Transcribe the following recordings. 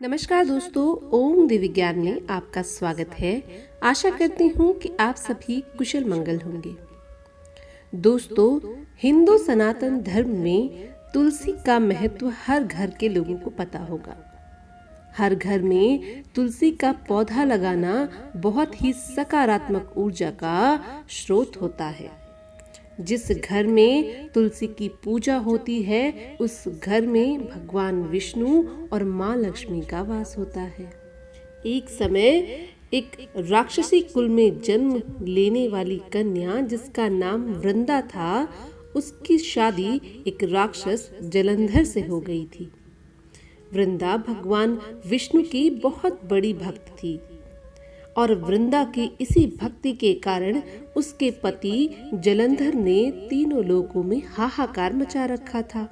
नमस्कार दोस्तों, ओम द विज्ञान में आपका स्वागत है। आशा करती हूँ कि आप सभी कुशल मंगल होंगे। दोस्तों, हिंदू सनातन धर्म में तुलसी का महत्व हर घर के लोगों को पता होगा। हर घर में तुलसी का पौधा लगाना बहुत ही सकारात्मक ऊर्जा का स्रोत होता है। जिस घर में तुलसी की पूजा होती है उस घर में भगवान विष्णु और माँ लक्ष्मी का वास होता है। एक समय एक राक्षसी कुल में जन्म लेने वाली कन्या जिसका नाम वृंदा था, उसकी शादी एक राक्षस जलंधर से हो गई थी। वृंदा भगवान विष्णु की बहुत बड़ी भक्त थी और वृंदा की इसी भक्ति के कारण उसके पति जलंधर ने तीनों लोकों में हाहाकार मचा रखा था।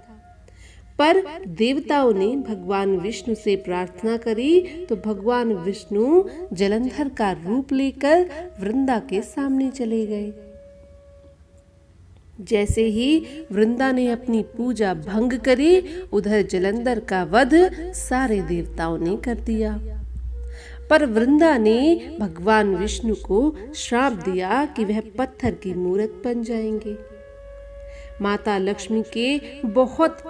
पर देवताओं ने भगवान विष्णु से प्रार्थना करी तो भगवान विष्णु जलंधर का रूप लेकर वृंदा के सामने चले गए। जैसे ही वृंदा ने अपनी पूजा भंग करी, उधर जलंधर का वध सारे देवताओं ने कर दिया। पर वृंदा ने भगवान विष्णु को श्राप दिया कि वह पत्थर की मूर्त बन जाएंगे। माता लक्ष्मी के बहुत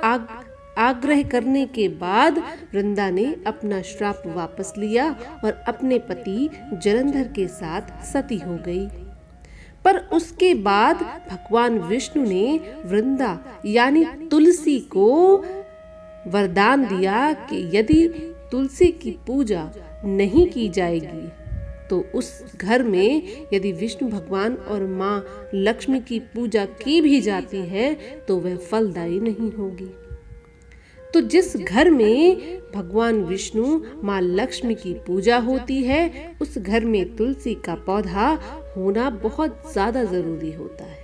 आग्रह करने के बाद वृंदा ने अपना श्राप वापस लिया और अपने पति जलंधर के साथ सती हो गई। पर उसके बाद भगवान विष्णु ने वृंदा यानी तुलसी को वरदान दिया कि यदि तुलसी की पूजा नहीं की जाएगी तो उस घर में यदि विष्णु भगवान और माँ लक्ष्मी की पूजा की भी जाती है तो वह फलदायी नहीं होगी। तो जिस घर में भगवान विष्णु माँ लक्ष्मी की पूजा होती है उस घर में तुलसी का पौधा होना बहुत ज्यादा जरूरी होता है।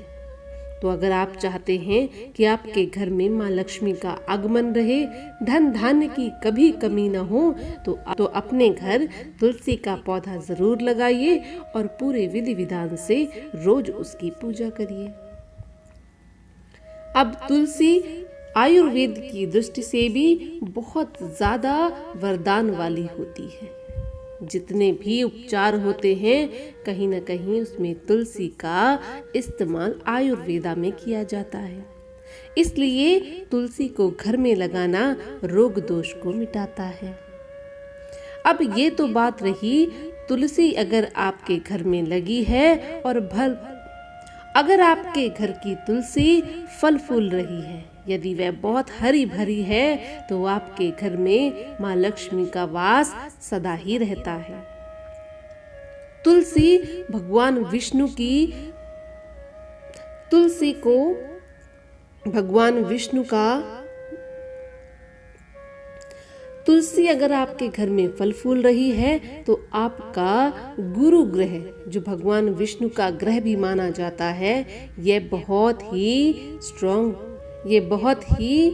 तो अगर आप चाहते हैं कि आपके घर में माँ लक्ष्मी का आगमन रहे, धन धान्य की कभी कमी न हो, तो अपने घर तुलसी का पौधा जरूर लगाइए और पूरे विधि विधान से रोज उसकी पूजा करिए। अब तुलसी आयुर्वेद की दृष्टि से भी बहुत ज्यादा वरदान वाली होती है। जितने भी उपचार होते हैं कहीं न कहीं उसमें तुलसी का इस्तेमाल आयुर्वेदा में किया जाता है। इसलिए तुलसी को घर में लगाना रोग दोष को मिटाता है। अब ये तो बात रही तुलसी अगर आपके घर में लगी है और अगर आपके घर की तुलसी फल फूल रही है, यदि वह बहुत हरी भरी है तो आपके घर में माँ लक्ष्मी का वास सदा ही रहता है। तुलसी भगवान विष्णु की तुलसी को भगवान विष्णु का तुलसी अगर आपके घर में फल फूल रही है तो आपका गुरु ग्रह जो भगवान विष्णु का ग्रह भी माना जाता है, यह बहुत ही स्ट्रॉन्ग, ये बहुत ही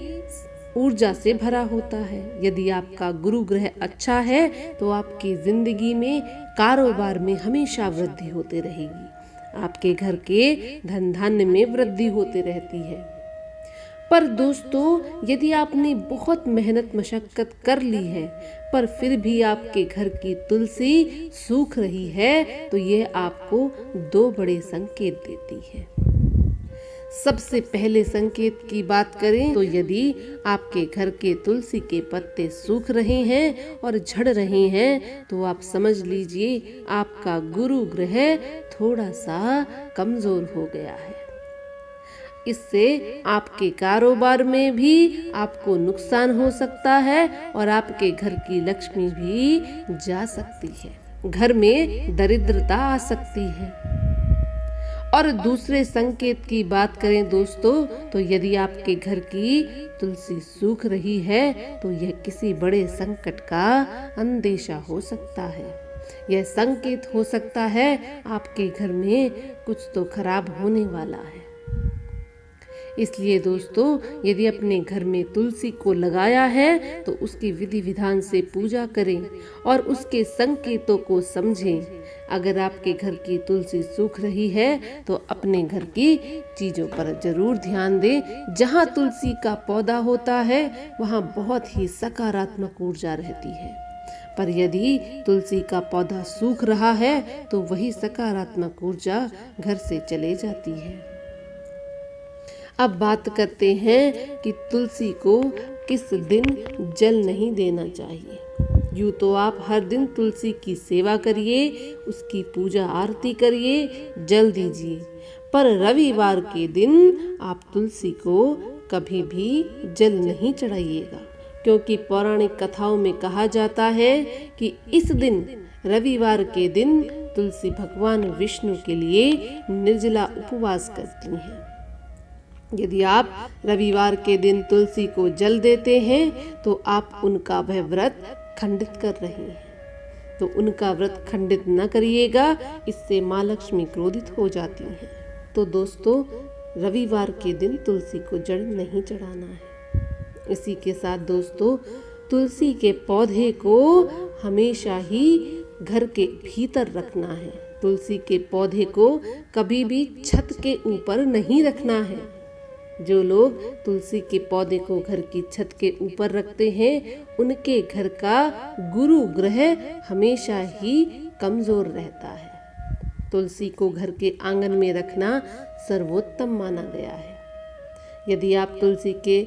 ऊर्जा से भरा होता है। यदि आपका गुरु ग्रह अच्छा है तो आपकी जिंदगी में कारोबार में हमेशा वृद्धि होती रहेगी, आपके घर के धन धान्य में वृद्धि होती रहती है। पर दोस्तों, यदि आपने बहुत मेहनत मशक्कत कर ली है पर फिर भी आपके घर की तुलसी सूख रही है तो यह आपको दो बड़े संकेत देती है। सबसे पहले संकेत की बात करें तो यदि आपके घर के तुलसी के पत्ते सूख रहे हैं और झड़ रहे हैं तो आप समझ लीजिए आपका गुरु ग्रह थोड़ा सा कमजोर हो गया है। इससे आपके कारोबार में भी आपको नुकसान हो सकता है और आपके घर की लक्ष्मी भी जा सकती है, घर में दरिद्रता आ सकती है। और दूसरे संकेत की बात करें दोस्तों तो यदि आपके घर की तुलसी सूख रही है तो यह किसी बड़े संकट का अंदेशा हो सकता है। यह संकेत हो सकता है आपके घर में कुछ तो खराब होने वाला है। इसलिए दोस्तों, यदि अपने घर में तुलसी को लगाया है तो उसकी विधि विधान से पूजा करें और उसके संकेतों को समझें। अगर आपके घर की तुलसी सूख रही है तो अपने घर की चीजों पर जरूर ध्यान दें। जहाँ तुलसी का पौधा होता है वहाँ बहुत ही सकारात्मक ऊर्जा रहती है। पर यदि तुलसी का पौधा सूख रहा है तो वही सकारात्मक ऊर्जा घर से चले जाती है। अब बात करते हैं कि तुलसी को किस दिन जल नहीं देना चाहिए। यूँ तो आप हर दिन तुलसी की सेवा करिए, उसकी पूजा आरती करिए, जल दीजिए, पर रविवार के दिन आप तुलसी को कभी भी जल नहीं चढ़ाइएगा, क्योंकि पौराणिक कथाओं में कहा जाता है कि इस दिन रविवार के दिन तुलसी भगवान विष्णु के लिए निर्जला उपवास करती हैं। यदि आप रविवार के दिन तुलसी को जल देते हैं तो आप उनका वह व्रत खंडित कर रहे हैं, तो उनका व्रत खंडित न करिएगा, इससे माँ लक्ष्मी क्रोधित हो जाती हैं। तो दोस्तों, रविवार के दिन तुलसी को जल नहीं चढ़ाना है। इसी के साथ दोस्तों, तुलसी के पौधे को हमेशा ही घर के भीतर रखना है। तुलसी के पौधे को कभी भी छत के ऊपर नहीं रखना है। जो लोग तुलसी के पौधे को घर की छत के ऊपर रखते हैं, उनके घर का गुरु ग्रह हमेशा ही कमजोर रहता है। तुलसी को घर के आंगन में रखना सर्वोत्तम माना गया है। यदि आप तुलसी के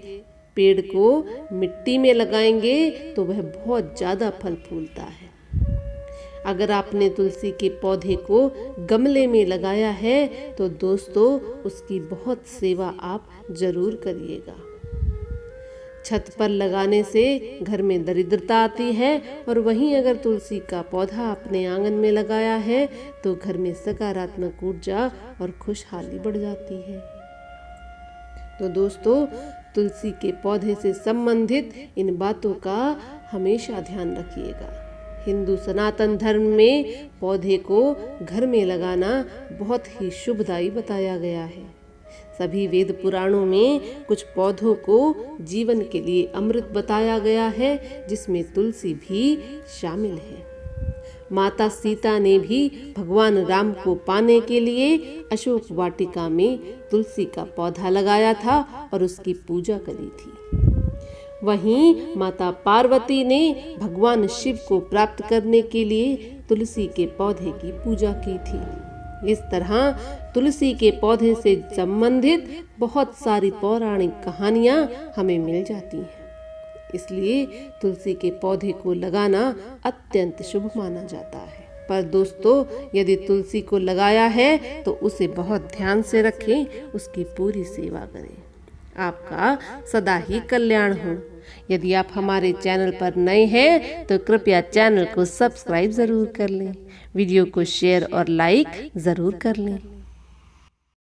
पेड़ को मिट्टी में लगाएंगे तो वह बहुत ज़्यादा फल फूलता है। अगर आपने तुलसी के पौधे को गमले में लगाया है तो दोस्तों, उसकी बहुत सेवा आप जरूर करिएगा। छत पर लगाने से घर में दरिद्रता आती है, और वहीं अगर तुलसी का पौधा अपने आंगन में लगाया है तो घर में सकारात्मक ऊर्जा और खुशहाली बढ़ जाती है। तो दोस्तों, तुलसी के पौधे से संबंधित इन बातों का हमेशा ध्यान रखिएगा। हिंदू सनातन धर्म में पौधे को घर में लगाना बहुत ही शुभदायी बताया गया है। सभी वेद पुराणों में कुछ पौधों को जीवन के लिए अमृत बताया गया है, जिसमें तुलसी भी शामिल है। माता सीता ने भी भगवान राम को पाने के लिए अशोक वाटिका में तुलसी का पौधा लगाया था और उसकी पूजा करी थी। वहीं माता पार्वती ने भगवान शिव को प्राप्त करने के लिए तुलसी के पौधे की पूजा की थी। इस तरह तुलसी के पौधे से संबंधित बहुत सारी पौराणिक कहानियां हमें मिल जाती हैं। इसलिए तुलसी के पौधे को लगाना अत्यंत शुभ माना जाता है। पर दोस्तों, यदि तुलसी को लगाया है तो उसे बहुत ध्यान से रखें, उसकी पूरी सेवा करें। आपका सदा ही कल्याण हो। यदि आप हमारे चैनल पर नए हैं तो कृपया चैनल को सब्सक्राइब जरूर कर लें, वीडियो को शेयर और लाइक जरूर कर लें।